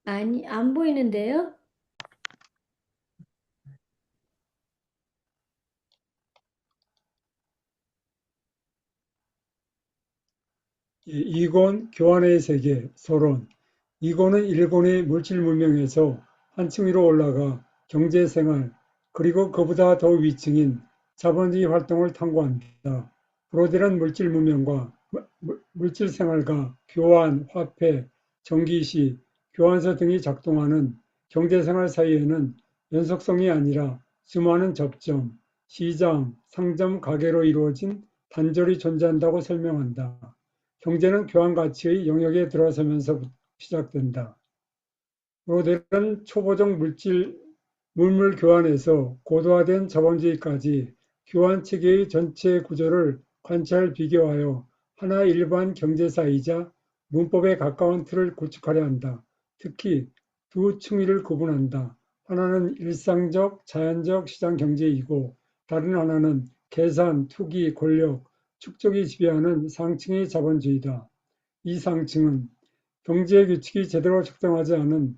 아니, 안 보이는데요? 이곤 교환의 세계 소론. 이곤은 일본의 물질 문명에서 한층 위로 올라가 경제 생활, 그리고 그보다 더 위층인 자본주의 활동을 탐구한다. 브로델은 물질 문명과 물질 생활과 교환, 화폐, 전기시, 교환서 등이 작동하는 경제 생활 사이에는 연속성이 아니라 수많은 접점, 시장, 상점, 가게로 이루어진 단절이 존재한다고 설명한다. 경제는 교환 가치의 영역에 들어서면서 시작된다. 브로델은 초보적 물물 교환에서 고도화된 자본주의까지 교환 체계의 전체 구조를 관찰 비교하여 하나의 일반 경제사이자 문법에 가까운 틀을 구축하려 한다. 특히 두 층위를 구분한다. 하나는 일상적, 자연적 시장 경제이고 다른 하나는 계산, 투기, 권력, 축적이 지배하는 상층의 자본주의다. 이 상층은 경제 규칙이 제대로 작동하지 않은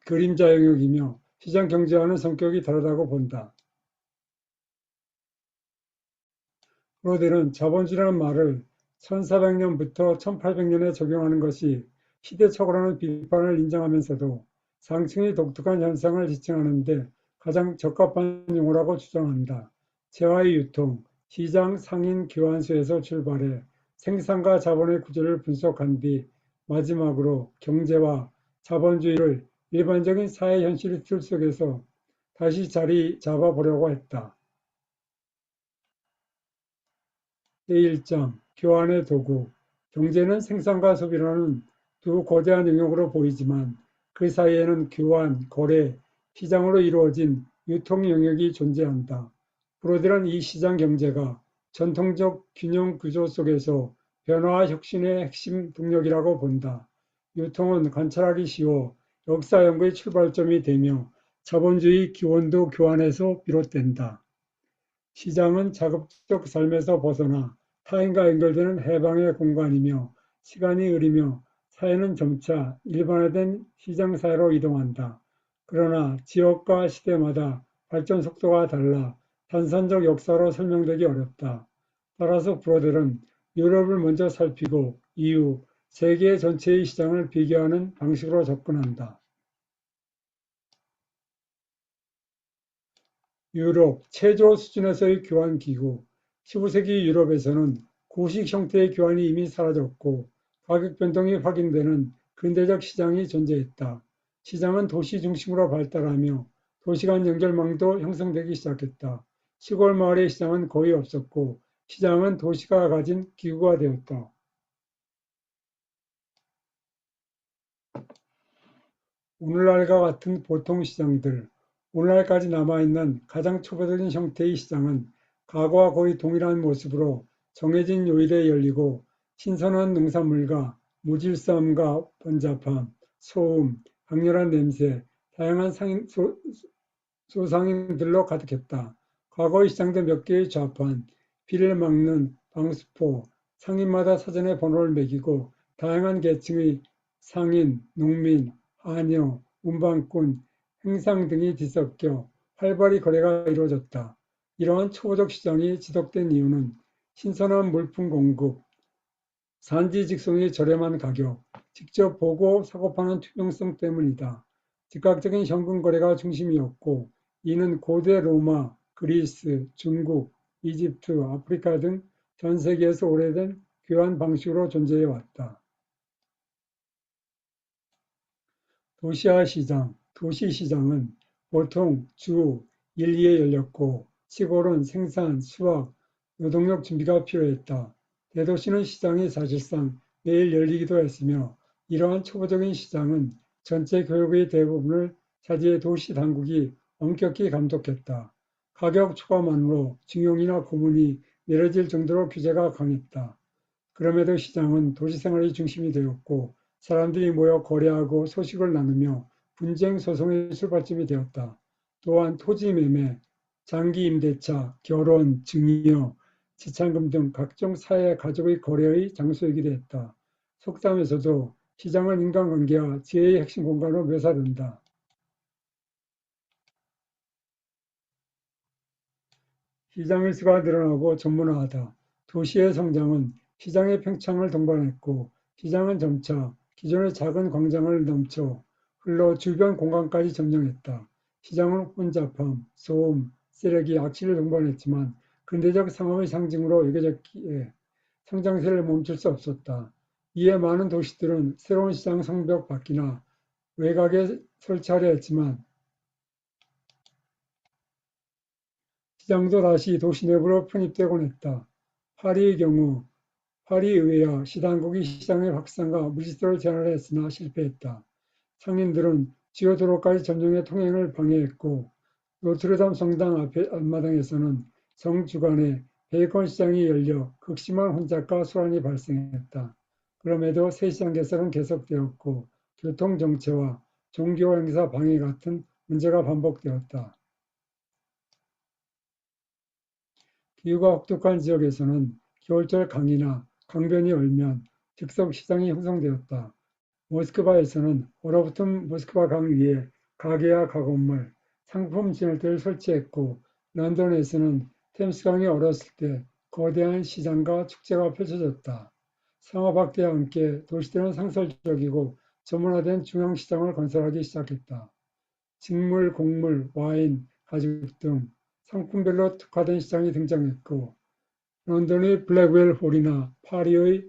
그림자 영역이며 시장 경제와는 성격이 다르다고 본다. 브로델은 자본주의라는 말을 1400년부터 1800년에 적용하는 것이 시대착오라는 비판을 인정하면서도 상층의 독특한 현상을 지칭하는 데 가장 적합한 용어라고 주장한다. 재화의 유통, 시장 상인 교환소에서 출발해 생산과 자본의 구조를 분석한 뒤 마지막으로 경제와 자본주의를 일반적인 사회 현실의 틀 속에서 다시 자리 잡아보려고 했다. 제1장 교환의 도구. 경제는 생산과 소비라는 두 거대한 영역으로 보이지만 그 사이에는 교환, 거래, 시장으로 이루어진 유통 영역이 존재한다. 브로델은 이 시장 경제가 전통적 균형 구조 속에서 변화와 혁신의 핵심 동력이라고 본다. 유통은 관찰하기 쉬워 역사 연구의 출발점이 되며 자본주의 기원도 교환에서 비롯된다. 시장은 자급적 삶에서 벗어나 타인과 연결되는 해방의 공간이며 시간이 흐르며 사회는 점차 일반화된 시장사회로 이동한다. 그러나 지역과 시대마다 발전 속도가 달라 단선적 역사로 설명되기 어렵다. 따라서 브로델은 유럽을 먼저 살피고 이후 세계 전체의 시장을 비교하는 방식으로 접근한다. 유럽 최저 수준에서의 교환 기구. 15세기 유럽에서는 구식 형태의 교환이 이미 사라졌고 가격 변동이 확인되는 근대적 시장이 존재했다. 시장은 도시 중심으로 발달하며 도시 간 연결망도 형성되기 시작했다. 시골 마을의 시장은 거의 없었고 시장은 도시가 가진 기구가 되었다. 오늘날과 같은 보통 시장들, 오늘날까지 남아있는 가장 초보적인 형태의 시장은 과거와 거의 동일한 모습으로 정해진 요일에 열리고 신선한 농산물과 무질서함과 번잡함, 소음, 강렬한 냄새, 다양한 소상인들로 가득했다. 과거의 시장도 몇 개의 좌판, 비를 막는 방수포, 상인마다 사전에 번호를 매기고 다양한 계층의 상인, 농민, 하녀, 운반꾼, 행상 등이 뒤섞여 활발히 거래가 이루어졌다. 이러한 초보적 시장이 지속된 이유는 신선한 물품 공급, 산지 직송의 저렴한 가격, 직접 보고 사고 파는 투명성 때문이다. 즉각적인 현금 거래가 중심이었고 이는 고대 로마, 그리스, 중국, 이집트, 아프리카 등 전 세계에서 오래된 교환 방식으로 존재해 왔다. 도시화 시장, 도시 시장은 보통 주 1, 2에 열렸고 시골은 생산, 수확, 노동력 준비가 필요했다. 대도시는 시장이 사실상 매일 열리기도 했으며 이러한 초보적인 시장은 전체 교육의 대부분을 차지해 도시 당국이 엄격히 감독했다. 가격 초과만으로 징용이나 고문이 내려질 정도로 규제가 강했다. 그럼에도 시장은 도시생활의 중심이 되었고 사람들이 모여 거래하고 소식을 나누며 분쟁 소송의 출발점이 되었다. 또한 토지 매매, 장기 임대차, 결혼, 증여, 지참금 등 각종 사회 가족의 거래의 장소이기도 했다. 속담에서도 시장은 인간관계와 지혜의 핵심 공간으로 묘사된다. 시장의 수가 늘어나고 전문화하다. 도시의 성장은 시장의 팽창을 동반했고 시장은 점차 기존의 작은 광장을 넘쳐 흘러 주변 공간까지 점령했다. 시장은 혼잡함, 소음, 쓰레기, 악취를 동반했지만 근대적 상업의 상징으로 여겨졌기에 성장세를 멈출 수 없었다. 이에 많은 도시들은 새로운 시장 성벽 밖이나 외곽에 설치하려 했지만 시장도 다시 도시 내부로 편입되곤 했다. 파리의 경우 파리 의회와 시당국이 시장의 확산과 무질서를 제한하려 했으나 실패했다. 상인들은 주요 도로까지 점령해 통행을 방해했고 노트르담 성당 앞마당에서는 성 주간에 베이컨 시장이 열려 극심한 혼잡과 소란이 발생했다. 그럼에도 새 시장 개설은 계속되었고 교통 정체와 종교 행사 방해 같은 문제가 반복되었다. 기후가 혹독한 지역에서는 겨울철 강이나 강변이 얼면 즉석 시장이 형성되었다. 모스크바에서는 얼어붙은 모스크바 강 위에 가게와 가건물, 상품 진열대를 설치했고 런던에서는 템스강이 얼었을 때 거대한 시장과 축제가 펼쳐졌다. 상업 확대와 함께 도시들은 상설적이고 전문화된 중앙시장을 건설하기 시작했다. 직물, 곡물, 와인, 가죽 등 상품별로 특화된 시장이 등장했고 런던의 블랙웰 홀이나 파리의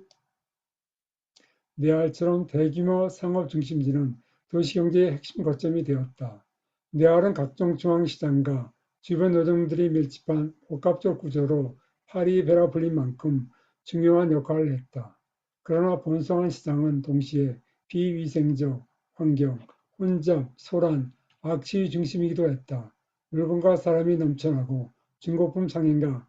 네알처럼 대규모 상업 중심지는 도시경제의 핵심 거점이 되었다. 네알은 각종 중앙시장과 주변 노점들이 밀집한 복합적 구조로 파리 베라블린 만큼 중요한 역할을 했다. 그러나 번성한 시장은 동시에 비위생적 환경, 혼잡, 소란, 악취의 중심이기도 했다. 물건과 사람이 넘쳐나고 중고품 상인과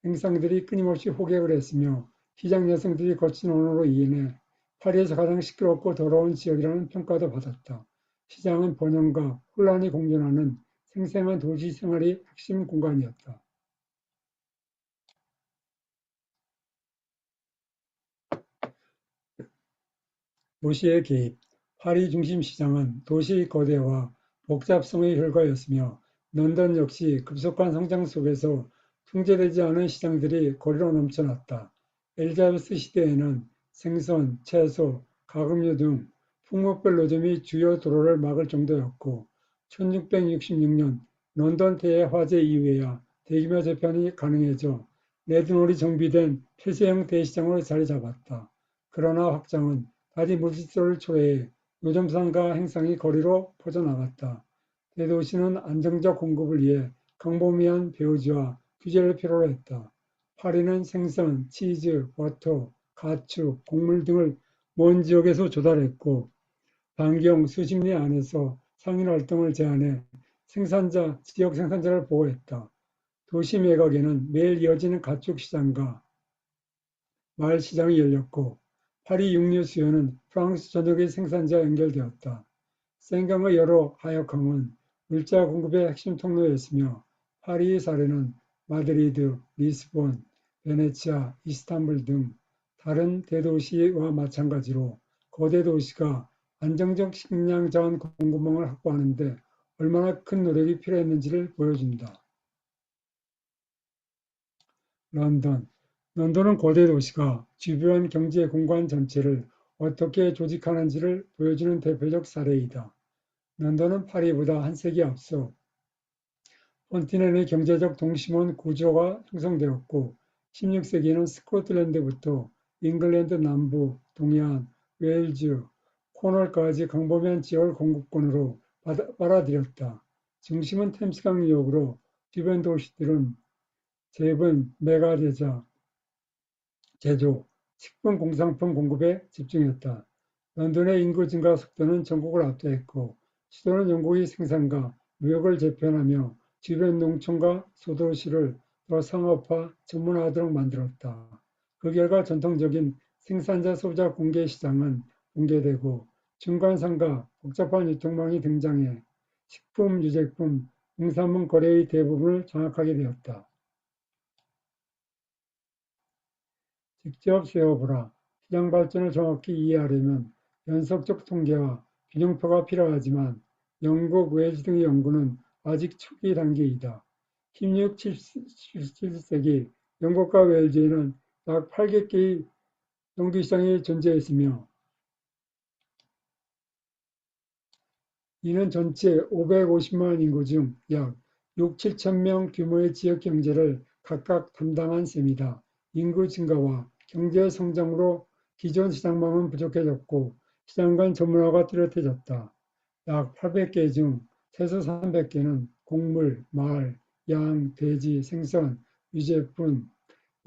행상들이 끊임없이 호객을 했으며 시장 여성들이 거친 언어로 인해 파리에서 가장 시끄럽고 더러운 지역이라는 평가도 받았다. 시장은 번영과 혼란이 공존하는 생생한 도시 생활의 핵심 공간이었다. 도시의 개입. 파리 중심 시장은 도시의 거대와 복잡성의 결과였으며 런던 역시 급속한 성장 속에서 통제되지 않은 시장들이 거리로 넘쳐났다. 엘리자베스 시대에는 생선, 채소, 가금류 등 품목별 노점이 주요 도로를 막을 정도였고 1666년 런던 대해 화재 이후에야 대규모 재편이 가능해져 레드놀이 정비된 폐쇄형 대시장으로 자리 잡았다. 그러나 확장은 다시 물질서를 초래해 노점상과 행상이 거리로 퍼져나갔다. 대도시는 안정적 공급을 위해 광범위한 배후지와 규제를 필요로 했다. 파리는 생선, 치즈, 버터, 가축, 곡물 등을 먼 지역에서 조달했고 반경 수십 리 안에서 상인 활동을 제한해 지역 생산자를 보호했다. 도시 매각에는 매일 이어지는 가축 시장과 마을 시장이 열렸고 파리 육류 수요는 프랑스 전역의 생산자와 연결되었다. 생강의 여러 하역항은 물자 공급의 핵심 통로였으며 파리의 사례는 마드리드, 리스본, 베네치아, 이스탄불 등 다른 대도시와 마찬가지로 거대 도시가 안정적 식량 자원 공급망을 확보하는 데 얼마나 큰 노력이 필요했는지를 보여준다. 런던. 런던은 거대 도시가 주변 경제 공간 전체를 어떻게 조직하는지를 보여주는 대표적 사례이다. 런던은 파리보다 한 세기 앞서 콘티넨의 경제적 동심원 구조가 형성되었고 16세기에는 스코틀랜드부터 잉글랜드 남부, 동해안, 웨일즈, 코널까지 광범위한 지역을 공급권으로 빨아들였다. 중심은 템스강 유역으로 주변 도시들은 제분, 메가대자, 제조, 식품 공산품 공급에 집중했다. 런던의 인구 증가 속도는 전국을 압도했고 수도는 영국의 생산과 무역을 재편하며 주변 농촌과 소도시를 더 상업화, 전문화하도록 만들었다. 그 결과 전통적인 생산자 소비자 공개 시장은 붕괴되고 중간상가, 복잡한 유통망이 등장해 식품, 유제품, 농산물 거래의 대부분을 장악하게 되었다. 직접 세워보라. 시장 발전을 정확히 이해하려면 연속적 통계와 균형표가 필요하지만 영국, 웨일즈 등의 연구는 아직 초기 단계이다. 16, 17세기 영국과 웨일즈에는 약 8개의 정규시장이 존재했으며 이는 전체 550만 인구 중 약 6, 7천 명 규모의 지역 경제를 각각 담당한 셈이다. 인구 증가와 경제 성장으로 기존 시장망은 부족해졌고 시장 간 전문화가 뚜렷해졌다. 약 800개 중 최소 300개는 곡물, 말, 양, 돼지, 생선, 유제품,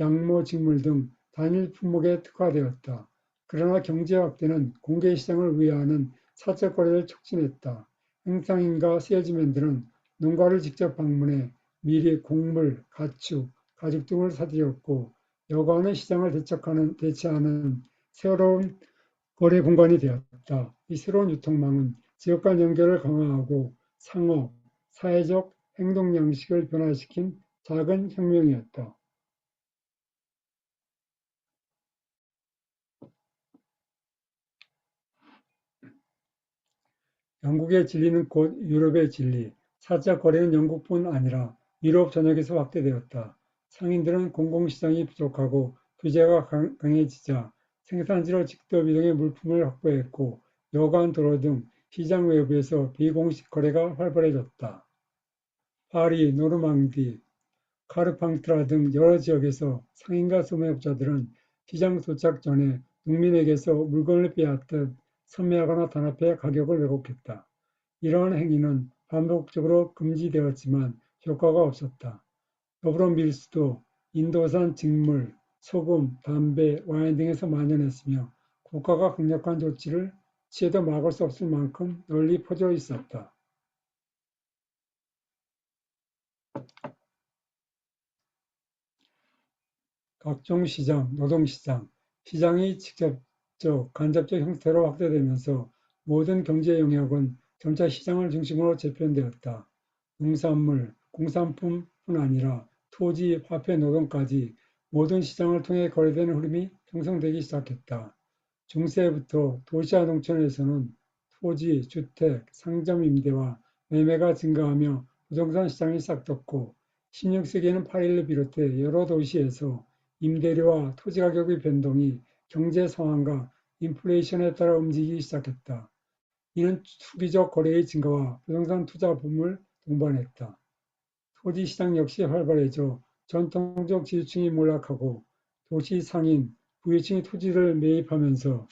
양모, 직물 등 단일 품목에 특화되었다. 그러나 경제 확대는 공개 시장을 우회하는 사적 거래를 촉진했다. 행상인과 세일즈맨들은 농가를 직접 방문해 미리 곡물, 가축, 가죽 등을 사들였고 여과는 시장을 대체하는 새로운 거래 공간이 되었다. 이 새로운 유통망은 지역 간 연결을 강화하고 상업, 사회적 행동 양식을 변화시킨 작은 혁명이었다. 영국의 진리는 곧 유럽의 진리. 사적 거래는 영국뿐 아니라 유럽 전역에서 확대되었다. 상인들은 공공시장이 부족하고 규제가 강해지자 생산지로 직접 이동해 물품을 확보했고 여관, 도로 등 시장 외부에서 비공식 거래가 활발해졌다. 파리, 노르망디, 카르팡트라 등 여러 지역에서 상인과 소매업자들은 시장 도착 전에 농민에게서 물건을 빼앗듯 선매하거나 단합해 가격을 왜곡했다. 이러한 행위는 반복적으로 금지되었지만 효과가 없었다. 더불어 밀수도 인도산 직물, 소금, 담배, 와인 등에서 만연했으며 국가가 강력한 조치를 취해도 막을 수 없을 만큼 널리 퍼져 있었다. 각종 시장, 노동시장, 시장이 직접적, 간접적 형태로 확대되면서 모든 경제 영역은 점차 시장을 중심으로 재편되었다. 농산물, 공산품뿐 아니라 토지, 화폐, 노동까지 모든 시장을 통해 거래되는 흐름이 형성되기 시작했다. 중세부터 도시와 농촌에서는 토지, 주택, 상점 임대와 매매가 증가하며 부동산 시장이 싹텄고 16세기에는 파리를 비롯해 여러 도시에서 임대료와 토지 가격의 변동이 경제 상황과 인플레이션에 따라 움직이기 시작했다. 이는 투기적 거래의 증가와 부동산 투자 붐을 동반했다. 토지 시장 역시 활발해져 전통적 지주층이 몰락하고 도시 상인, 부유층이 토지를 매입하면서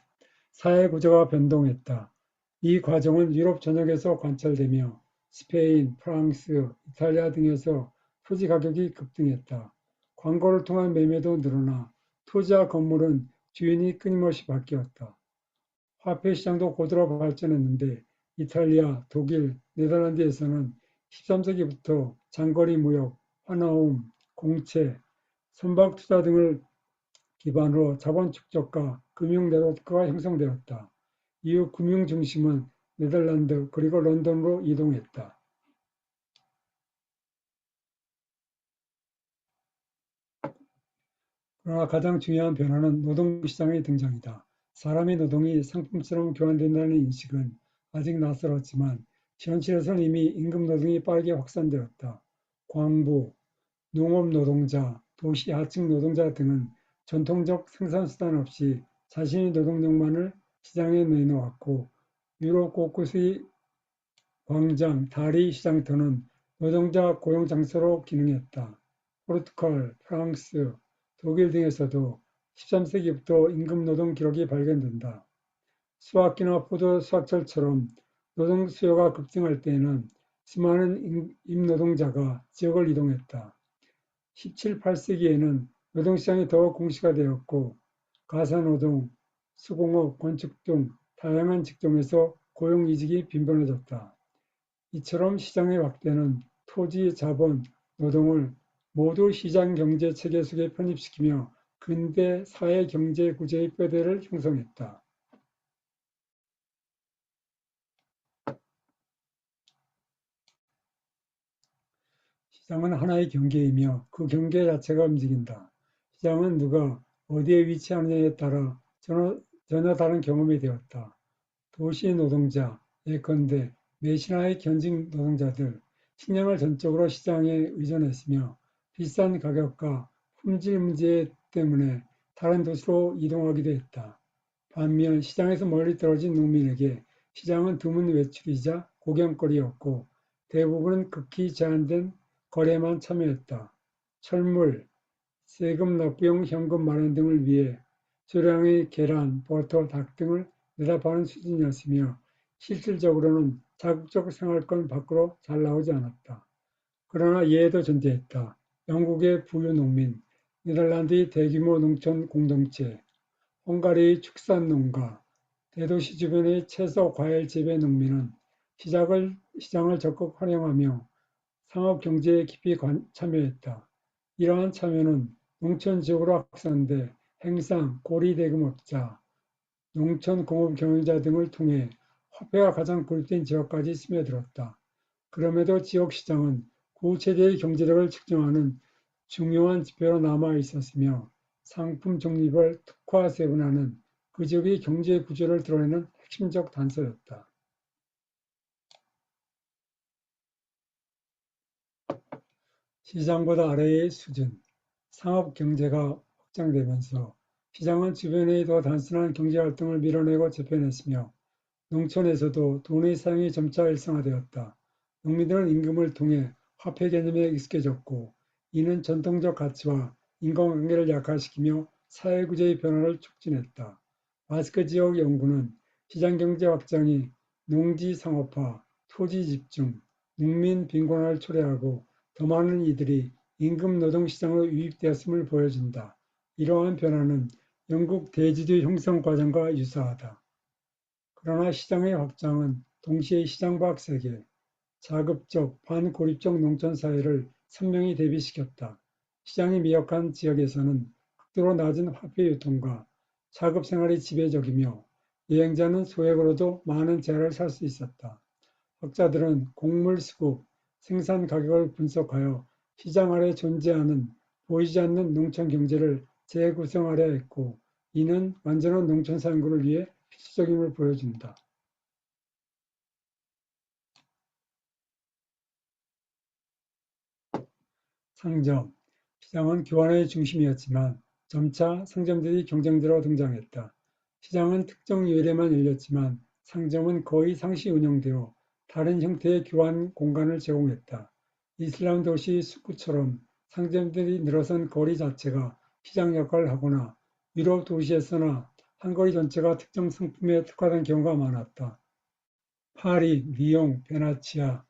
사회 구조가 변동했다. 이 과정은 유럽 전역에서 관찰되며 스페인, 프랑스, 이탈리아 등에서 토지 가격이 급등했다. 광고를 통한 매매도 늘어나 토지와 건물은 주인이 끊임없이 바뀌었다. 화폐 시장도 고도로 발전했는데 이탈리아, 독일, 네덜란드에서는 13세기부터 장거리 무역, 환화음, 공채, 선박 투자 등을 기반으로 자본 축적과 금융 네트워크가 형성되었다. 이후 금융 중심은 네덜란드 그리고 런던으로 이동했다. 그러나 가장 중요한 변화는 노동시장의 등장이다. 사람의 노동이 상품처럼 교환된다는 인식은 아직 낯설었지만 현실에서는 이미 임금노동이 빠르게 확산되었다. 광부, 농업노동자, 도시 하층 노동자 등은 전통적 생산수단 없이 자신의 노동력만을 시장에 내놓았고 유럽 곳곳의 광장, 다리 시장터는 노동자 고용 장소로 기능했다. 포르투갈, 프랑스, 독일 등에서도 13세기부터 임금노동 기록이 발견된다. 수확기나 포도 수확철처럼 노동 수요가 급증할 때에는 수많은 임노동자가 지역을 이동했다. 17, 8세기에는 노동시장이 더욱 공시화되었고 가사노동, 수공업, 건축 등 다양한 직종에서 고용 이직이 빈번해졌다. 이처럼 시장의 확대는 토지, 자본, 노동을 모두 시장 경제 체계 속에 편입시키며 근대 사회 경제 구조의 뼈대를 형성했다. 시장은 하나의 경계이며 그 경계 자체가 움직인다. 시장은 누가 어디에 위치하느냐에 따라 전혀 다른 경험이 되었다. 도시 노동자, 예컨대 매신화의 견직 노동자들, 식량을 전적으로 시장에 의존했으며 비싼 가격과 품질 문제 때문에 다른 도시로 이동하기도 했다. 반면 시장에서 멀리 떨어진 농민에게 시장은 드문 외출이자 구경거리였고 대부분은 극히 제한된 거래만 참여했다. 철물, 세금 납부용 현금 마련 등을 위해 소량의 계란, 버터, 닭 등을 내다파는 수준이었으며 실질적으로는 자국적 생활권 밖으로 잘 나오지 않았다. 그러나 예에도 존재했다. 영국의 부유 농민, 네덜란드의 대규모 농촌 공동체, 헝가리의 축산 농가, 대도시 주변의 채소 과일 재배 농민은 시장을 적극 활용하며 상업 경제에 깊이 참여했다. 이러한 참여는 농촌 지역으로 확산돼 행상, 고리대금업자, 농촌 공업 경영자 등을 통해 화폐가 가장 고립된 지역까지 스며들었다. 그럼에도 지역 시장은 구체제의 경제력을 측정하는 중요한 지표로 남아 있었으며 상품 종류별 특화 세분화는 그 지역의 경제 구조를 드러내는 핵심적 단서였다. 시장보다 아래의 수준, 상업 경제가 확장되면서 시장은 주변의 더 단순한 경제활동을 밀어내고 재편했으며 농촌에서도 돈의 사용이 점차 일상화되었다. 농민들은 임금을 통해 화폐 개념에 익숙해졌고 이는 전통적 가치와 인간관계를 약화시키며 사회구조의 변화를 촉진했다. 마스크 지역 연구는 시장경제 확장이 농지 상업화, 토지 집중, 농민 빈곤화를 초래하고 더 많은 이들이 임금 노동 시장으로 유입되었음을 보여준다. 이러한 변화는 영국 대지주 형성 과정과 유사하다. 그러나 시장의 확장은 동시에 시장밖 세계, 자급적, 반고립적 농촌 사회를 선명히 대비시켰다. 시장이 미약한 지역에서는 극도로 낮은 화폐 유통과 자급 생활이 지배적이며 여행자는 소액으로도 많은 재화를 살 수 있었다. 학자들은 곡물 수급, 생산 가격을 분석하여 시장 아래 존재하는 보이지 않는 농촌 경제를 재구성하려 했고 이는 완전한 농촌 상구를 위해 필수적임을 보여준다. 상점, 시장은 교환의 중심이었지만 점차 상점들이 경쟁자로 등장했다. 시장은 특정 요일에만 열렸지만 상점은 거의 상시 운영되어 다른 형태의 교환 공간을 제공했다. 이슬람 도시 수쿠처럼 상점들이 늘어선 거리 자체가 시장 역할을 하거나 유럽 도시에서나 한 거리 전체가 특정 상품에 특화된 경우가 많았다. 파리, 리옹, 베네치아,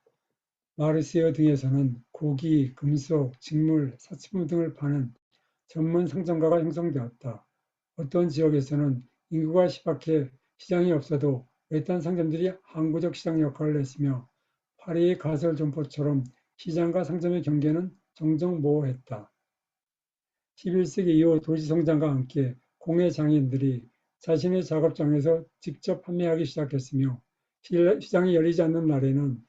마르세유 등에서는 고기, 금속, 직물, 사치품 등을 파는 전문 상점가가 형성되었다. 어떤 지역에서는 인구가稀박해 시장이 없어도 외딴 상점들이 항구적 시장 역할을 했으며 파리의 가설 점포처럼 시장과 상점의 경계는 종종 모호했다. 11세기 이후 도시 성장과 함께 공예 장인들이 자신의 작업장에서 직접 판매하기 시작했으며 시장이 열리지 않는 날에는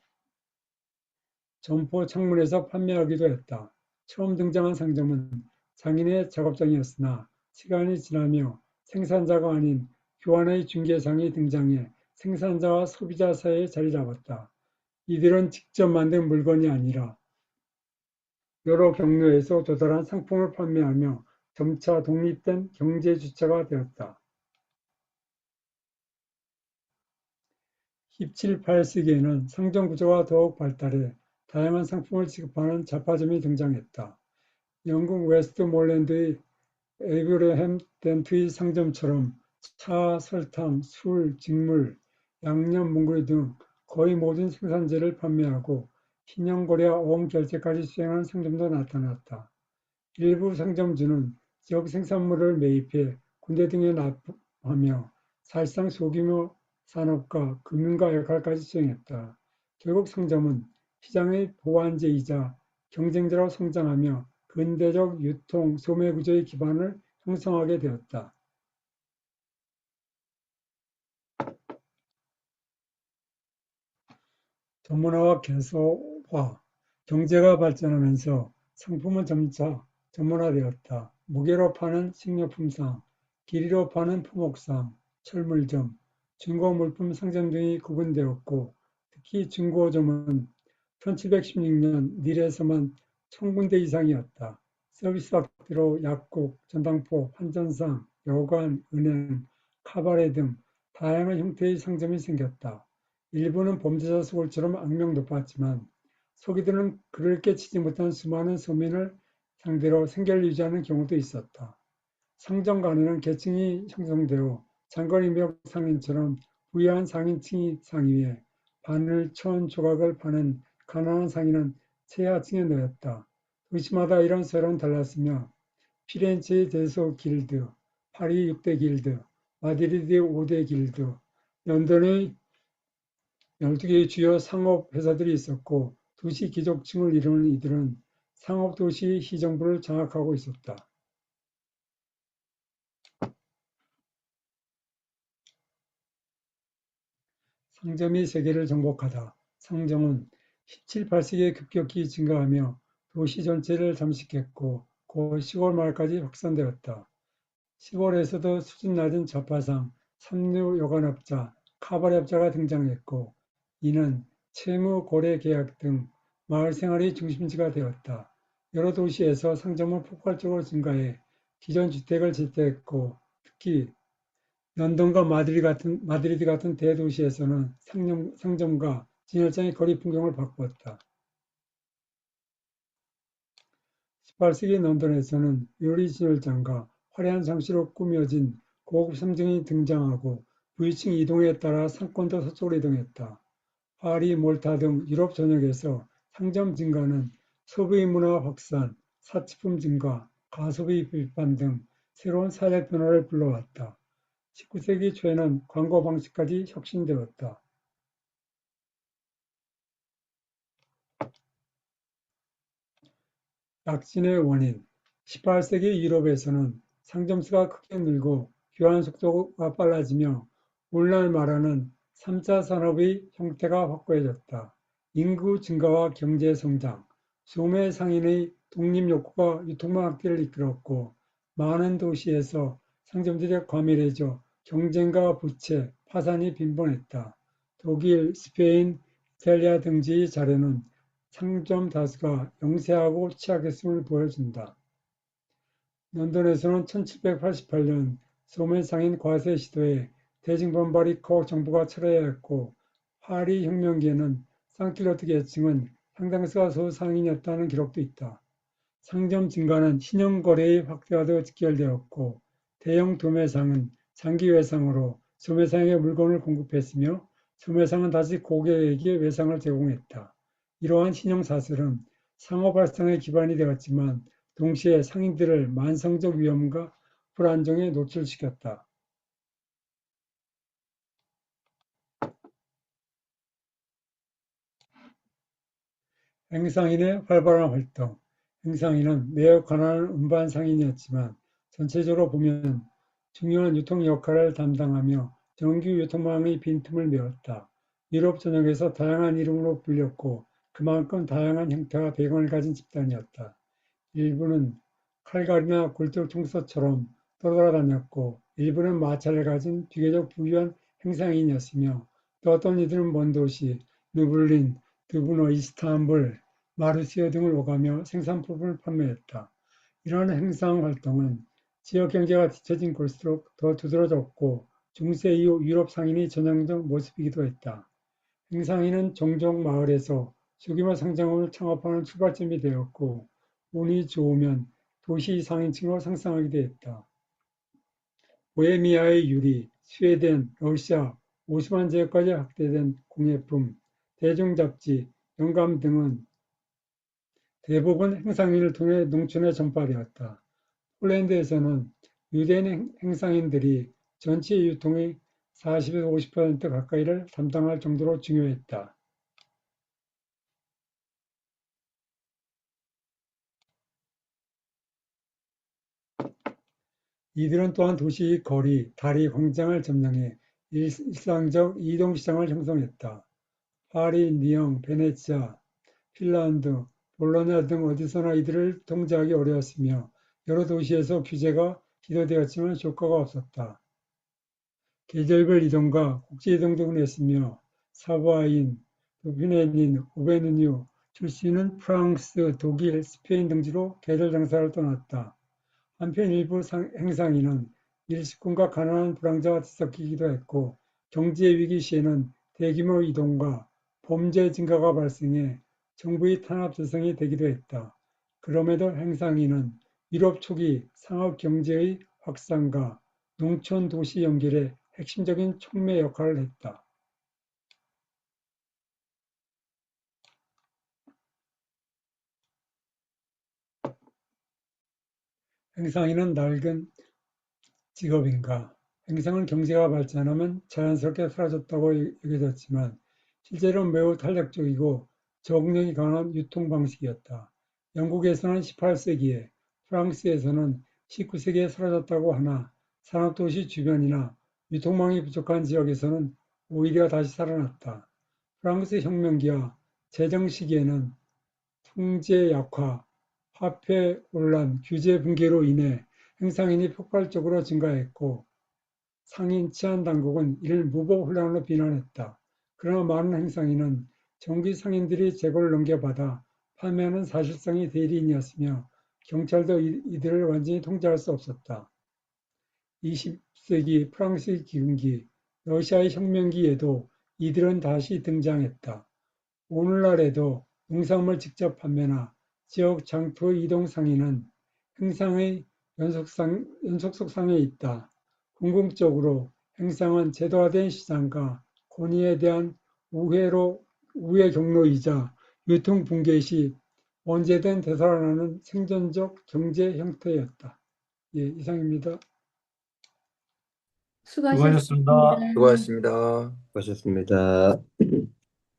점포 창문에서 판매하기도 했다. 처음 등장한 상점은 장인의 작업장이었으나 시간이 지나며 생산자가 아닌 교환의 중개상이 등장해 생산자와 소비자 사이에 자리 잡았다. 이들은 직접 만든 물건이 아니라 여러 경로에서 조달한 상품을 판매하며 점차 독립된 경제 주체가 되었다. 17, 18세기에는 상점 구조가 더욱 발달해 다양한 상품을 지급하는 잡화점이 등장했다. 영국 웨스트몰랜드의 에이브러햄 덴트의 상점처럼 차, 설탕, 술, 직물, 양념, 몽골 등 거의 모든 생산재를 판매하고 신용거래와 어음 결제까지 수행하는 상점도 나타났다. 일부 상점주는 지역 생산물을 매입해 군대 등에 납품하며 사실상 소규모 산업과 금융가 역할까지 수행했다. 결국 상점은 시장의 보완제이자 경쟁자로 성장하며 근대적 유통, 소매 구조의 기반을 형성하게 되었다. 전문화와 개소화, 경제가 발전하면서 상품은 점차 전문화되었다. 무게로 파는 식료품상, 길이로 파는 품목상, 철물점, 중고 물품 상점 등이 구분되었고, 특히 중고점은 1716년 닐에서만 1000군데 이상이었다. 서비스 확대로 약국, 전당포, 환전상, 여관, 은행, 카바레 등 다양한 형태의 상점이 생겼다. 일부는 범죄자 수골처럼 악명 높았지만 소기들은 그를 깨치지 못한 수많은 서민을 상대로 생계를 유지하는 경우도 있었다. 상점 간에는 계층이 형성되어 장거리묘 상인처럼 부유한 상인층이 상위에 바늘, 천, 조각을 파는 가난한 상인은 최하층에 놓였다. 도시마다 이런 서열은 달랐으며 피렌체의 대소 길드, 파리 6대 길드, 마드리드의 5대 길드, 런던의 12개의 주요 상업 회사들이 있었고 도시 귀족층을 이루는 이들은 상업도시 희정부를 장악하고 있었다. 상점이 세계를 정복하다. 상점은 17, 8세기에 급격히 증가하며 도시 전체를 잠식했고 곧 시골 마을까지 확산되었다. 시골에서도 수준 낮은 잡화상, 삼류 여관업자, 카바레업자가 등장했고 이는 채무 거래 계약 등 마을 생활의 중심지가 되었다. 여러 도시에서 상점은 폭발적으로 증가해 기존 주택을 재개했고 특히 런던과 마드리드 같은 대도시에서는 상점과 진열장의 거리 풍경을 바꾸었다. 18세기 런던에서는 요리 진열장과 화려한 장치로 꾸며진 고급 상점이 등장하고 부유층 이동에 따라 상권도 서쪽으로 이동했다. 파리, 몰타 등 유럽 전역에서 상점 증가는 소비 문화 확산, 사치품 증가, 가소비 비판 등 새로운 사회 변화를 불러왔다. 19세기 초에는 광고 방식까지 혁신되었다. 약진의 원인 18세기 유럽에서는 상점 수가 크게 늘고 교환 속도가 빨라지며 오늘날 말하는 3차 산업의 형태가 확고해졌다. 인구 증가와 경제 성장, 소매 상인의 독립 욕구가 유통망 확대를 이끌었고 많은 도시에서 상점들이 과밀해져 경쟁과 부채, 파산이 빈번했다. 독일, 스페인, 이탈리아 등지의 자료는 상점 다수가 영세하고 취약했음을 보여준다. 런던에서는 1788년 소매상인 과세 시도에 대중 반발이 커 정부가 철회해야 했고 파리 혁명기에는 상킬로트 계층은 상당수가 소상인이었다는 기록도 있다. 상점 증가는 신용거래의 확대와도 직결되었고 대형 도매상은 장기 외상으로 소매상에게 물건을 공급했으며 소매상은 다시 고객에게 외상을 제공했다. 이러한 신용사슬은 상업 활성의 기반이 되었지만 동시에 상인들을 만성적 위험과 불안정에 노출시켰다. 행상인의 활발한 활동. 행상인은 매우 가난한 운반 상인이었지만 전체적으로 보면 중요한 유통 역할을 담당하며 정규 유통망의 빈틈을 메웠다. 유럽 전역에서 다양한 이름으로 불렸고 그만큼 다양한 형태와 배경을 가진 집단이었다. 일부는 칼갈이나 굴뚝 청소처럼 떠돌아다녔고 일부는 마차를 가진 비교적 부유한 행상인이었으며 또 어떤 이들은 먼 도시, 루블린, 드브너, 이스탄불, 마르시아 등을 오가며 생산품을 판매했다. 이러한 행상 활동은 지역 경제가 뒤처진 곳일수록 더 두드러졌고 중세 이후 유럽 상인의 전형적 모습이기도 했다. 행상인은 종종 마을에서 소규모 상점을 창업하는 출발점이 되었고 운이 좋으면 도시 상인층으로 상승하기도 했다. 보헤미아의 유리, 스웨덴, 러시아, 오스만 제국까지 확대된 공예품, 대중잡지, 영감 등은 대부분 행상인을 통해 농촌에 전파되었다. 폴란드에서는 유대인 행상인들이 전체 유통의 40에서 50% 가까이를 담당할 정도로 중요했다. 이들은 또한 도시 거리, 다리, 광장을 점령해 일상적 이동시장을 형성했다. 파리, 리옹, 베네치아, 핀란드, 볼로냐 등 어디서나 이들을 통제하기 어려웠으며 여러 도시에서 규제가 시도되었지만 효과가 없었다. 계절별 이동과 국제 이동 등을 했으며 사보아인, 도피네닌, 오베누뉴 출신은 프랑스, 독일, 스페인 등지로 계절 장사를 떠났다. 한편 일부 행상인은 일시꾼과 가난한 불황자가 뒤섞이기도 했고 경제 위기 시에는 대규모 이동과 범죄 증가가 발생해 정부의 탄압 대상이 되기도 했다. 그럼에도 행상인은 유럽 초기 상업 경제의 확산과 농촌 도시 연결에 핵심적인 촉매 역할을 했다. 행상인은 낡은 직업인가? 행상은 경제가 발전하면 자연스럽게 사라졌다고 여겨졌지만 실제로는 매우 탄력적이고 적응력이 강한 유통 방식이었다. 영국에서는 18세기에, 프랑스에서는 19세기에 사라졌다고 하나 산업도시 주변이나 유통망이 부족한 지역에서는 오히려 다시 살아났다. 프랑스 혁명기와 재정 시기에는 통제 약화, 화폐 혼란, 규제 붕괴로 인해 행상인이 폭발적으로 증가했고 상인 치안 당국은 이를 무법 혼란으로 비난했다. 그러나 많은 행상인은 정기 상인들이 재고를 넘겨받아 판매하는 사실상의 대리인이었으며 경찰도 이들을 완전히 통제할 수 없었다. 20세기 프랑스의 기근기, 러시아의 혁명기에도 이들은 다시 등장했다. 오늘날에도 농산물 직접 판매나 지역 장터 이동 상인은 행상의 연속성상에 있다. 궁극적으로 행상은 제도화된 시장과 권위에 대한 우회 경로이자 유통 붕괴 시 언제든 되살아나는 생존적 경제 형태였다. 예, 이상입니다. 수고하셨습니다. 수고하셨습니다. 수고하셨습니다. 수고하셨습니다.